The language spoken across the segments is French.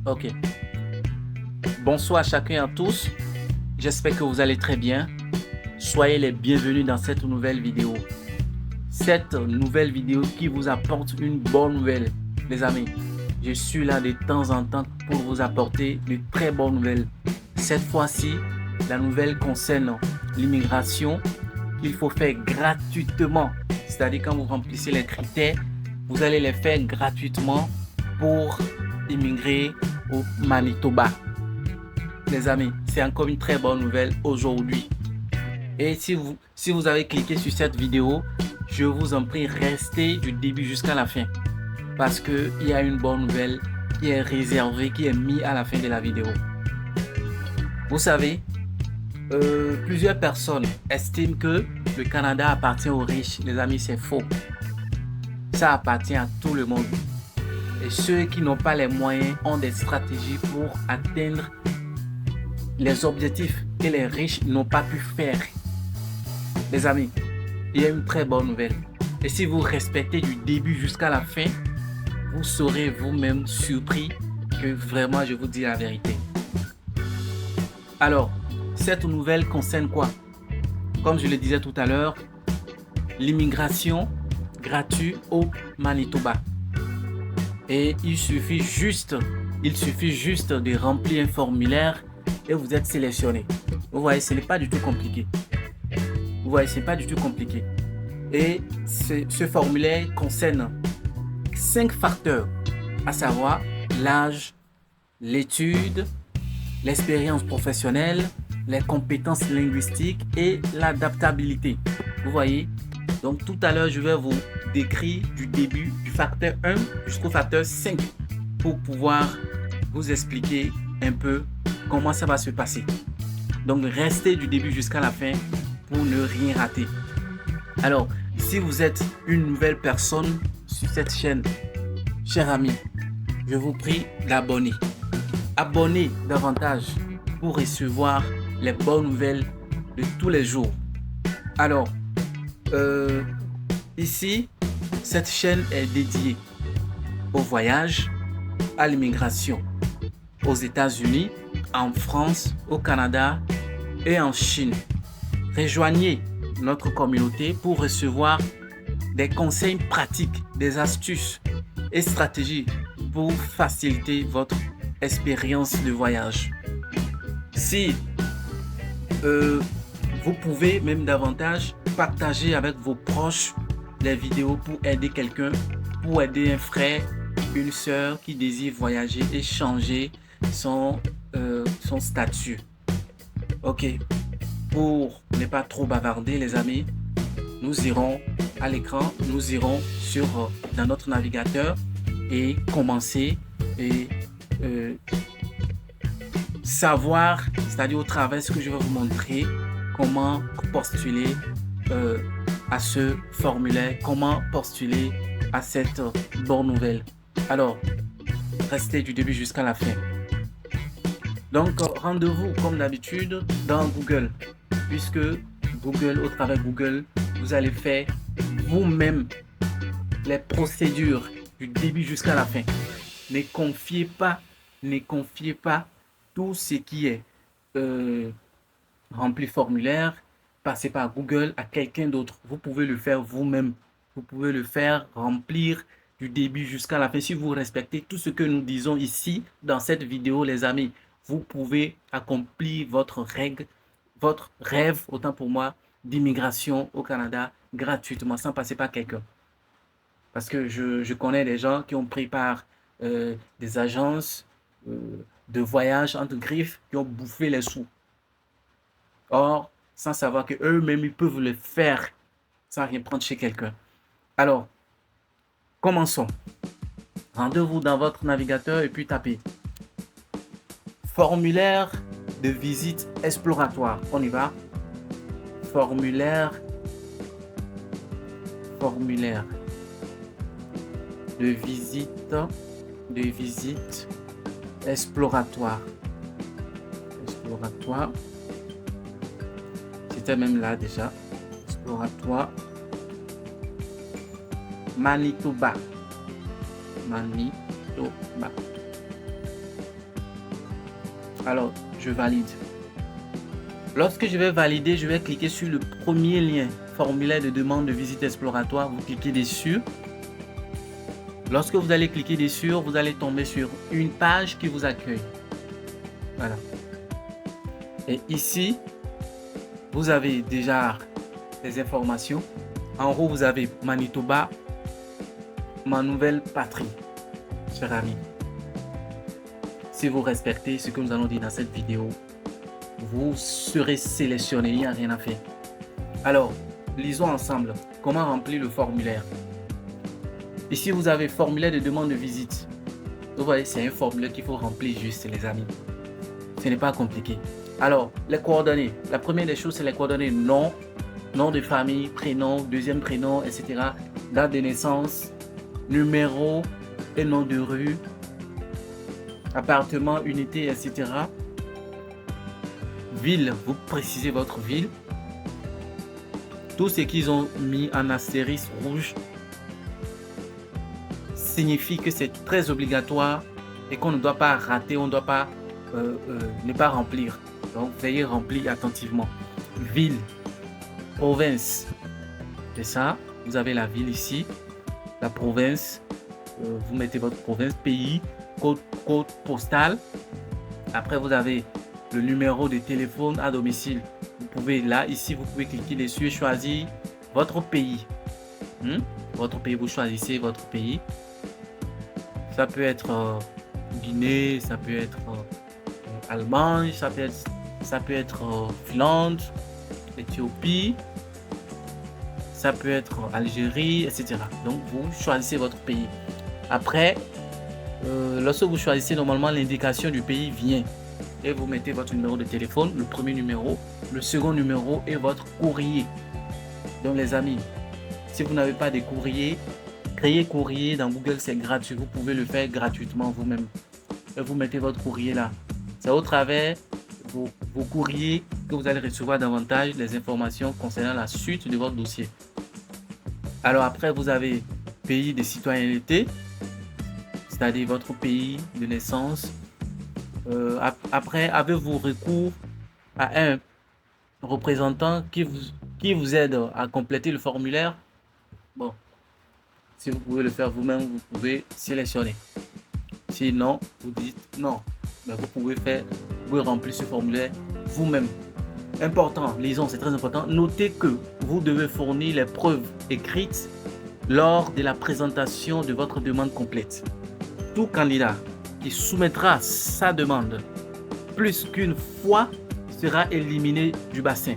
Ok. Bonsoir à chacun et à tous. J'espère que vous allez très bien. Soyez les bienvenus dans cette nouvelle vidéo. Cette nouvelle vidéo qui vous apporte une bonne nouvelle. Les amis, je suis là de temps en temps pour vous apporter de très bonnes nouvelles. Cette fois-ci, la nouvelle concerne l'immigration qu'il faut faire gratuitement. C'est-à-dire quand vous remplissez les critères, vous allez les faire gratuitement pour immigrer au Manitoba. Les amis, c'est encore une très bonne nouvelle aujourd'hui. Et si vous avez cliqué sur cette vidéo, je vous en prie, restez du début jusqu'à la fin. Parce qu'il y a une bonne nouvelle qui est réservée, qui est mise à la fin de la vidéo. Vous savez, plusieurs personnes estiment que le Canada appartient aux riches. Les amis, c'est faux. Ça appartient à tout le monde. Et ceux qui n'ont pas les moyens ont des stratégies pour atteindre les objectifs que les riches n'ont pas pu faire. Les amis, il y a une très bonne nouvelle. Et si vous respectez du début jusqu'à la fin, vous serez vous-même surpris que vraiment je vous dis la vérité. Alors, cette nouvelle concerne quoi? Comme je le disais tout à l'heure, l'immigration gratuite au Manitoba. Et il suffit juste de remplir un formulaire et vous êtes sélectionné. Vous voyez, ce n'est pas du tout compliqué. Vous voyez, c'est pas du tout compliqué. Et ce formulaire concerne 5 facteurs, à savoir l'âge, l'étude, l'expérience professionnelle, les compétences linguistiques et l'adaptabilité. Vous voyez? Donc tout à l'heure, je vais vous décrire du début du facteur 1 jusqu'au facteur 5 pour pouvoir vous expliquer un peu comment ça va se passer. Donc restez du début jusqu'à la fin pour ne rien rater. Alors, si vous êtes une nouvelle personne sur cette chaîne, cher ami, je vous prie d'abonner. Abonnez davantage pour recevoir les bonnes nouvelles de tous les jours. Alors, ici, cette chaîne est dédiée au voyage, à l'immigration, aux États-Unis, en France, au Canada et en Chine. Rejoignez notre communauté pour recevoir des conseils pratiques, des astuces et stratégies pour faciliter votre expérience de voyage. Si vous pouvez même davantage partager avec vos proches les vidéos pour aider quelqu'un, pour aider un frère, une soeur qui désire voyager et changer son statut. Ok, pour ne pas trop bavarder les amis, nous irons à l'écran, nous irons dans notre navigateur et commencer et savoir, c'est-à-dire au travers ce que je vais vous montrer, comment postuler à ce formulaire, comment postuler à cette bonne nouvelle. Alors, restez du début jusqu'à la fin. Donc, rendez-vous comme d'habitude dans Google, puisque Google, au travers Google, vous allez faire vous-même les procédures du début jusqu'à la fin. Ne confiez pas tout ce qui est rempli formulaire, passer par Google à quelqu'un d'autre. Vous pouvez le faire vous-même. Vous pouvez le faire remplir du début jusqu'à la fin. Si vous respectez tout ce que nous disons ici dans cette vidéo, les amis, vous pouvez accomplir votre rêve, autant pour moi, d'immigration au Canada gratuitement, sans passer par quelqu'un. Parce que je connais des gens qui ont pris par des agences de voyage entre griffes qui ont bouffé les sous. Or, sans savoir qu'eux-mêmes, ils peuvent le faire sans rien prendre chez quelqu'un. Alors, commençons. Rendez-vous dans votre navigateur et puis tapez formulaire de visite exploratoire. On y va. Formulaire de visite exploratoire. C'était même là déjà. Exploratoire. Manitoba. Alors, je valide. Lorsque je vais valider, je vais cliquer sur le premier lien, formulaire de demande de visite exploratoire. Vous cliquez dessus. Lorsque vous allez cliquer dessus, vous allez tomber sur une page qui vous accueille. Voilà. Et ici, vous avez déjà les informations. En haut, vous avez Manitoba, ma nouvelle patrie, cher ami. Si vous respectez ce que nous allons dire dans cette vidéo, vous serez sélectionné, il n'y a rien à faire. Alors, lisons ensemble comment remplir le formulaire. Ici, vous avez formulaire de demande de visite. Vous voyez, c'est un formulaire qu'il faut remplir juste, les amis. Ce n'est pas compliqué. Alors, les coordonnées. La première des choses, c'est les coordonnées nom de famille, prénom, deuxième prénom, etc. Date de naissance, numéro et nom de rue, appartement, unité, etc. Ville, vous précisez votre ville. Tout ce qu'ils ont mis en astérisque rouge signifie que c'est très obligatoire et qu'on ne doit pas rater, on ne doit pas ne pas remplir. Donc, veuillez remplir attentivement. Ville, province, c'est ça. Vous avez la ville ici, la province. Vous mettez votre province, pays, code postal. Après, vous avez le numéro de téléphone à domicile. Vous pouvez, là, ici, vous pouvez cliquer dessus et choisir votre pays. Votre pays, vous choisissez votre pays. Ça peut être Guinée, ça peut être Allemagne, ça peut être Finlande, Éthiopie, ça peut être Algérie, etc. Donc, vous choisissez votre pays. Après, lorsque vous choisissez, normalement, l'indication du pays vient. Et vous mettez votre numéro de téléphone, le premier numéro, le second numéro et votre courrier. Donc, les amis, si vous n'avez pas de courrier, créer courrier dans Google, c'est gratuit. Vous pouvez le faire gratuitement vous-même. Et vous mettez votre courrier là. C'est au travers vos courriers que vous allez recevoir davantage les informations concernant la suite de votre dossier. Alors après, vous avez pays de citoyenneté, c'est-à-dire votre pays de naissance. Après, avez-vous recours à un représentant qui vous aide à compléter le formulaire? Bon, si vous pouvez le faire vous-même, vous pouvez sélectionner. Sinon, vous dites non. Mais vous pouvez remplir ce formulaire vous-même. Important, lisons, c'est très important. Notez que vous devez fournir les preuves écrites lors de la présentation de votre demande complète. Tout candidat qui soumettra sa demande plus qu'une fois sera éliminé du bassin.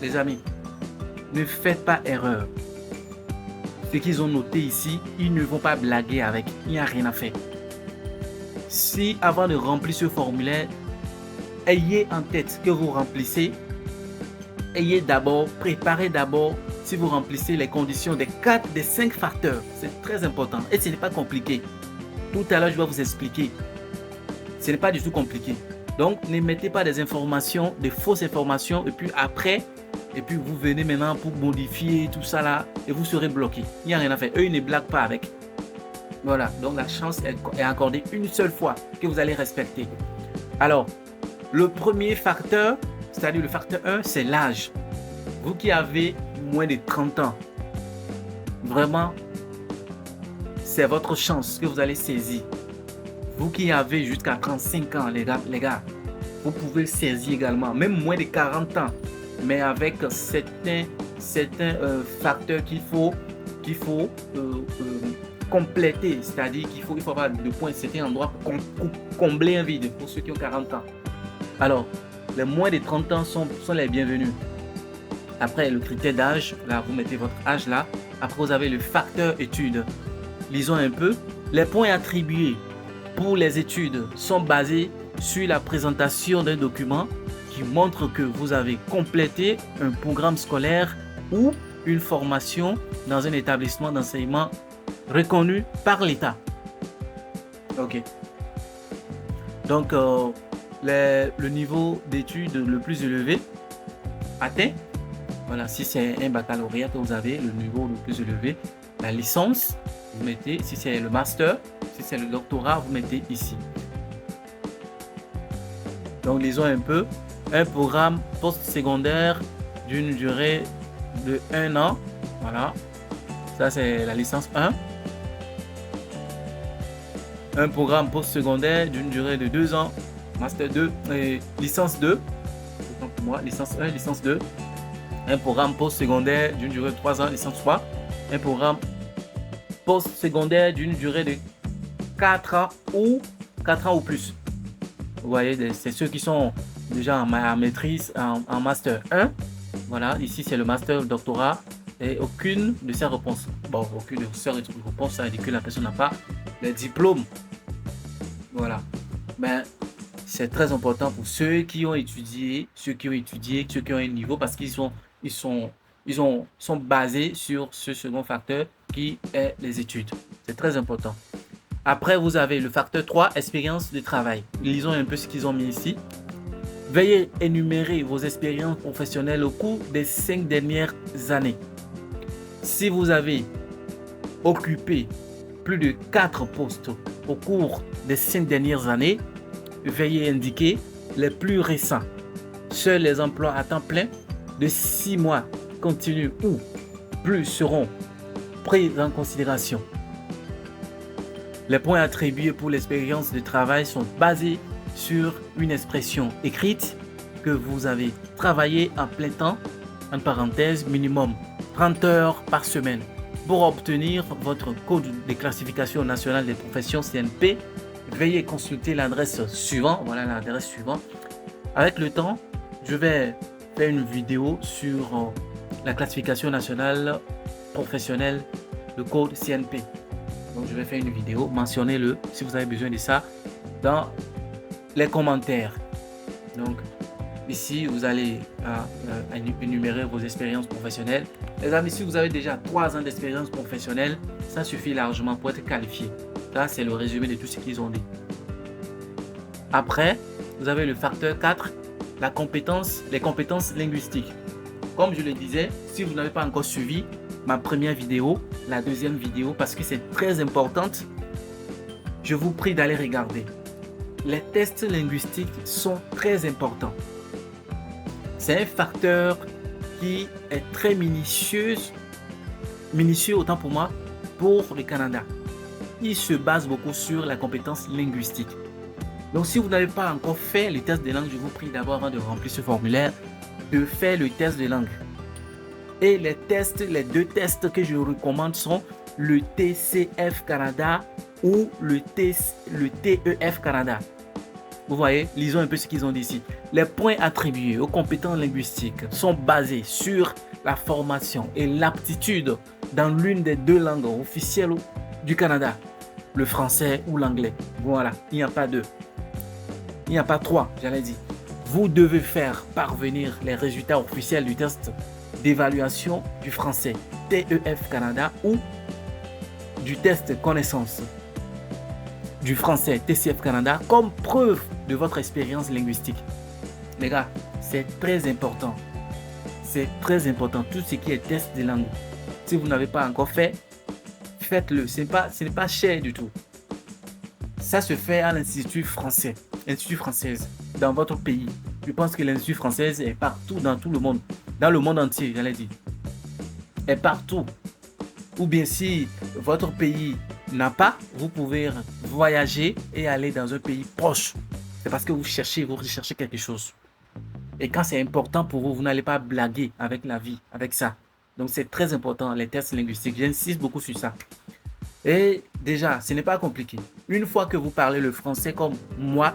Les amis, ne faites pas erreur. Ce qu'ils ont noté ici, ils ne vont pas blaguer avec. Il n'y a rien à faire. Si avant de remplir ce formulaire, ayez en tête que vous remplissez, préparez d'abord si vous remplissez les conditions des 5 facteurs. C'est très important et ce n'est pas compliqué. Tout à l'heure, je vais vous expliquer. Ce n'est pas du tout compliqué. Donc, ne mettez pas des informations, des fausses informations et puis vous venez maintenant pour modifier tout ça là et vous serez bloqué. Il n'y a rien à faire. Eux, ils ne blaguent pas avec. Voilà, donc la chance est accordée une seule fois que vous allez respecter. Alors, le premier facteur, c'est-à-dire le facteur 1, c'est l'âge. Vous qui avez moins de 30 ans, vraiment, c'est votre chance que vous allez saisir. Vous qui avez jusqu'à 35 ans, les gars, vous pouvez saisir également, même moins de 40 ans, mais avec certains facteurs qu'il faut compléter, c'est-à-dire qu'il faut avoir de points, certains endroits pour combler un vide pour ceux qui ont 40 ans. Alors, les moins de 30 ans sont les bienvenus. Après, le critère d'âge, là, vous mettez votre âge là. Après, vous avez le facteur études. Lisons un peu. Les points attribués pour les études sont basés sur la présentation d'un document qui montre que vous avez complété un programme scolaire ou une formation dans un établissement d'enseignement reconnu par l'État. Ok. Donc, le niveau d'études le plus élevé atteint. Voilà, si c'est un baccalauréat que vous avez, le niveau le plus élevé. La licence, vous mettez, si c'est le master, si c'est le doctorat, vous mettez ici. Donc, lisons un peu. Un programme post-secondaire d'une durée de 1 an. Voilà. Ça, c'est la licence 1. Un programme post-secondaire d'une durée de 2 ans. Master 2 et licence 2. Autant pour moi, licence 1, licence 2. Un programme post-secondaire d'une durée de 3 ans, licence 3. Un programme post-secondaire d'une durée de 4 ans ou plus. Vous voyez, c'est ceux qui sont déjà en maîtrise, en master 1. Voilà, ici c'est le master, le doctorat. Et aucune de ces réponses. Bon, aucune de ces réponses, ça indique que la personne n'a pas le diplôme. Voilà. Mais c'est très important pour ceux qui ont étudié, ceux qui ont un niveau, parce qu'ils sont basés sur ce second facteur qui est les études. C'est très important. Après, vous avez le facteur 3, expérience de travail. Lisons un peu ce qu'ils ont mis ici. Veuillez énumérer vos expériences professionnelles au cours des 5 dernières années. Si vous avez occupé plus de 4 postes au cours des 5 dernières années, veuillez indiquer les plus récents. Seuls les emplois à temps plein de 6 mois continus ou plus seront pris en considération. Les points attribués pour l'expérience de travail sont basés sur une expression écrite que vous avez travaillé en plein temps, en parenthèse, minimum 30 heures par semaine. Pour obtenir votre code de classification nationale des professions CNP, veuillez consulter l'adresse suivante. Voilà l'adresse suivante. Avec le temps, je vais faire une vidéo sur la classification nationale professionnelle, le code CNP. Donc, je vais faire une vidéo, mentionnez-le si vous avez besoin de ça dans les commentaires. Donc, ici, vous allez énumérer vos expériences professionnelles. Les amis, si vous avez déjà 3 ans d'expérience professionnelle, ça suffit largement pour être qualifié. Ça, c'est le résumé de tout ce qu'ils ont dit. Après, vous avez le facteur 4, les compétences linguistiques. Comme je le disais, si vous n'avez pas encore suivi ma première vidéo, la deuxième vidéo, parce que c'est très importante, je vous prie d'aller regarder. Les tests linguistiques sont très importants. C'est un facteur qui est très minutieux autant pour moi, pour le Canada. Il se base beaucoup sur la compétence linguistique. Donc, si vous n'avez pas encore fait les tests de langue, je vous prie d'abord, avant de remplir ce formulaire, de faire le test de langue. Et les 2 tests que je recommande sont le TCF Canada ou le TEF Canada. Vous voyez, lisons un peu ce qu'ils ont dit ici. Les points attribués aux compétences linguistiques sont basés sur la formation et l'aptitude dans l'une des 2 langues officielles du Canada, le français ou l'anglais. Voilà, il n'y a pas 2. Il n'y a pas 3, j'allais dire. Vous devez faire parvenir les résultats officiels du test d'évaluation du français TEF Canada ou du test connaissance du français TCF Canada comme preuve de votre expérience linguistique. Les gars, c'est très important. C'est très important. Tout ce qui est test de langue. Si vous n'avez pas encore fait, faites-le. Ce n'est pas cher du tout. Ça se fait à l'Institut français, Institut française, dans votre pays. Je pense que l'Institut française est partout dans tout le monde. Dans le monde entier, j'allais dire. Est partout. Ou bien si votre pays n'a pas, vous pouvez voyager et aller dans un pays proche. C'est parce que vous recherchez quelque chose. Et quand c'est important pour vous, vous n'allez pas blaguer avec la vie, avec ça. Donc c'est très important, les tests linguistiques. J'insiste beaucoup sur ça. Et déjà, ce n'est pas compliqué. Une fois que vous parlez le français comme moi,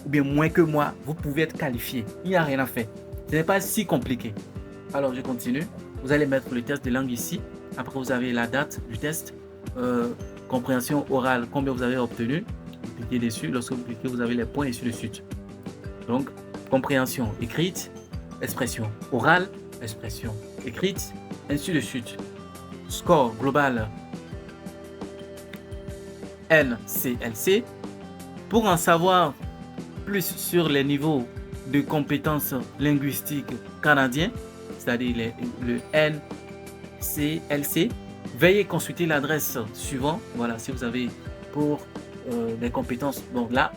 ou bien moins que moi, vous pouvez être qualifié. Il n'y a rien à faire. Ce n'est pas si compliqué. Alors, je continue. Vous allez mettre le test de langue ici. Après, vous avez la date du test. Compréhension orale, combien vous avez obtenu. Vous cliquez dessus. Lorsque vous cliquez, vous avez les points et ainsi de suite. Donc, compréhension écrite, expression orale, expression écrite, ainsi de suite. Score global NCLC. Pour en savoir plus sur les niveaux de compétences linguistiques canadiens, c'est-à-dire le NCLC, veuillez consulter l'adresse suivante. Voilà, si vous avez pour des compétences. Donc là,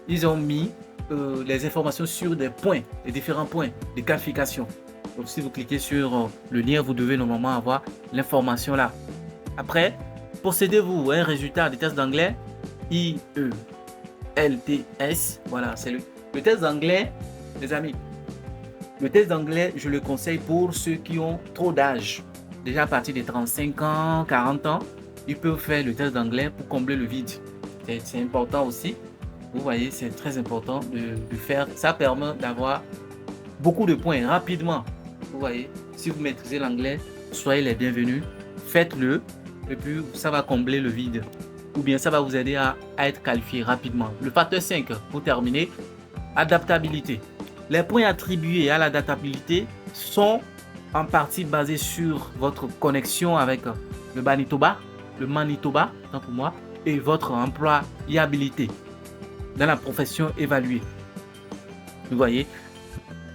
ils ont mis les informations sur des points, les différents points de qualification. Donc, si vous cliquez sur le lien, vous devez normalement avoir l'information là. Après, possédez-vous un résultat des tests d'anglais IELTS. Voilà, c'est le test d'anglais, les amis. Le test d'anglais, je le conseille pour ceux qui ont trop d'âge. Déjà à partir de 35 ans, 40 ans, ils peuvent faire le test d'anglais pour combler le vide. C'est important aussi. Vous voyez, c'est très important de faire. Ça permet d'avoir beaucoup de points rapidement. Vous voyez, si vous maîtrisez l'anglais, soyez les bienvenus. Faites-le et puis ça va combler le vide. Ou bien ça va vous aider à être qualifié rapidement. Le facteur 5, pour terminer, adaptabilité. Les points attribués à l'adaptabilité sont en partie basés sur votre connexion avec le Manitoba, tant pour moi, et votre employabilité dans la profession évaluée. Vous voyez,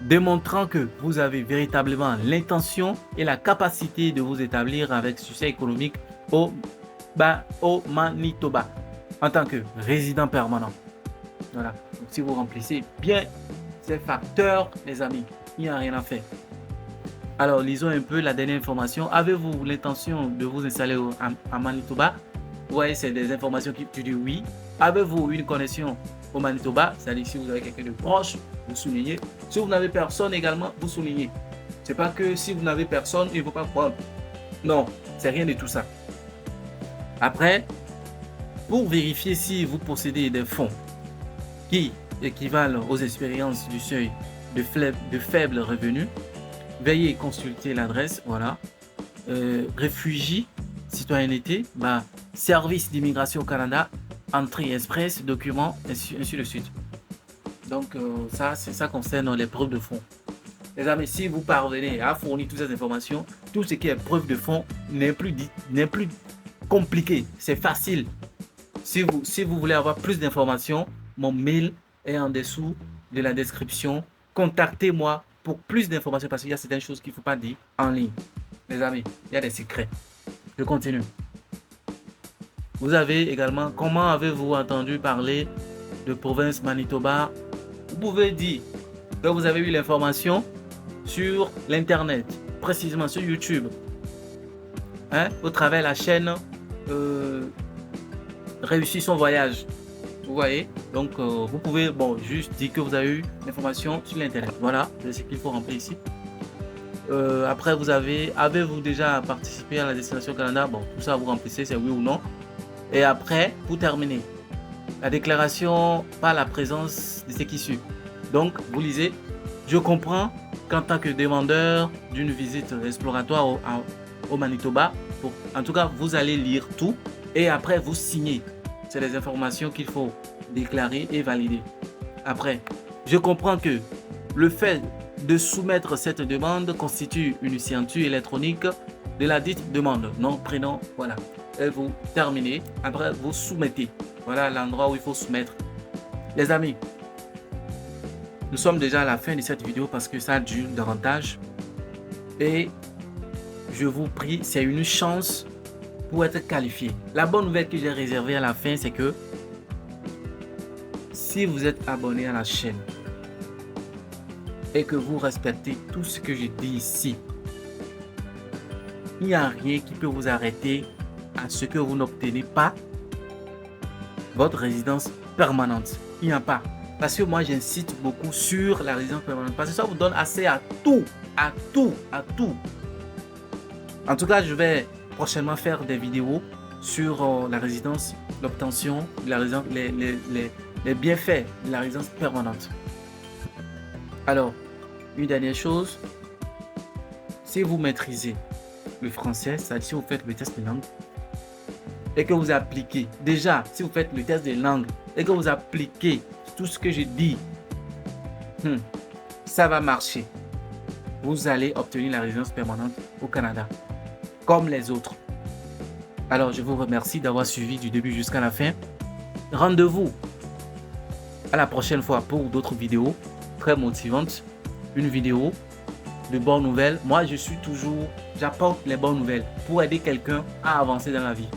démontrant que vous avez véritablement l'intention et la capacité de vous établir avec succès économique au Manitoba en tant que résident permanent. Voilà. Donc, si vous remplissez bien ces facteurs, les amis, il n'y a rien à faire. Alors, lisons un peu la dernière information. Avez-vous l'intention de vous installer à Manitoba? Vous voyez, c'est des informations qui tu dis oui. Avez-vous une connexion au Manitoba? C'est-à-dire si vous avez quelqu'un de proche, vous soulignez. Si vous n'avez personne également, vous soulignez. C'est pas que si vous n'avez personne, il ne faut pas prendre. Non, c'est rien de tout ça. Après, pour vérifier si vous possédez des fonds qui équivalent aux expériences du seuil de faible revenu, veuillez consulter l'adresse. Voilà. Réfugiés, citoyenneté, service d'immigration au Canada, entrée express, documents, ainsi de suite. Donc, ça concerne les preuves de fonds. Les amis, si vous parvenez à fournir toutes ces informations, tout ce qui est preuve de fonds n'est plus compliqué. C'est facile. Si vous voulez avoir plus d'informations, mon mail est en dessous de la description. Contactez-moi pour plus d'informations parce qu'il y a certaines choses qu'il ne faut pas dire en ligne. Les amis, il y a des secrets. Je continue. Vous avez également, comment avez-vous entendu parler de province Manitoba? Vous pouvez dire que vous avez eu l'information sur l'internet, précisément sur YouTube, au travers de la chaîne Réussir son voyage. Vous voyez, donc vous pouvez juste dire que vous avez eu l'information sur l'internet. Voilà, c'est ce qu'il faut remplir ici. Après, avez-vous déjà participé à la destination Canada? Bon, tout ça vous remplissez, c'est oui ou non. Et après, pour terminer, la déclaration par la présence de ce qui suit. Donc, vous lisez, je comprends qu'en tant que demandeur d'une visite exploratoire au Manitoba, en tout cas, vous allez lire tout et après, vous signez. C'est les informations qu'il faut déclarer et valider. Après, je comprends que le fait de soumettre cette demande constitue une signature électronique de la dite demande. Nom, prénom, voilà. Et vous terminez. Après, vous soumettez. Voilà l'endroit où il faut soumettre. Les amis, nous sommes déjà à la fin de cette vidéo parce que ça dure davantage. Et je vous prie, c'est une chance pour être qualifié. La bonne nouvelle que j'ai réservée à la fin, c'est que si vous êtes abonné à la chaîne et que vous respectez tout ce que je dis ici, il n'y a rien qui peut vous arrêter à ce que vous n'obtenez pas votre résidence permanente. Il n'y a pas. Parce que moi, j'insiste beaucoup sur la résidence permanente. Parce que ça vous donne accès à tout. À tout. À tout. En tout cas, je vais prochainement faire des vidéos sur la résidence, l'obtention, la résidence, les bienfaits de la résidence permanente. Alors, une dernière chose. Si vous maîtrisez le français, c'est-à-dire si vous faites le test de langue, et que vous appliquez, déjà, si vous faites le test de langue, et que vous appliquez tout ce que je dis, ça va marcher. Vous allez obtenir la résidence permanente au Canada, comme les autres. Alors, je vous remercie d'avoir suivi du début jusqu'à la fin. Rendez-vous à la prochaine fois pour d'autres vidéos très motivantes. Une vidéo de bonnes nouvelles. Moi, j'apporte les bonnes nouvelles pour aider quelqu'un à avancer dans la vie.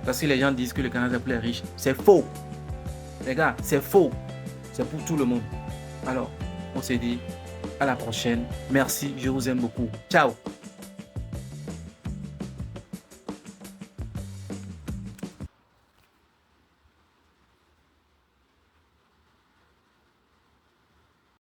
Parce que les gens disent que le Canada est plus riche. C'est faux. Les gars, c'est faux. C'est pour tout le monde. Alors, on se dit à la prochaine. Merci, je vous aime beaucoup. Ciao.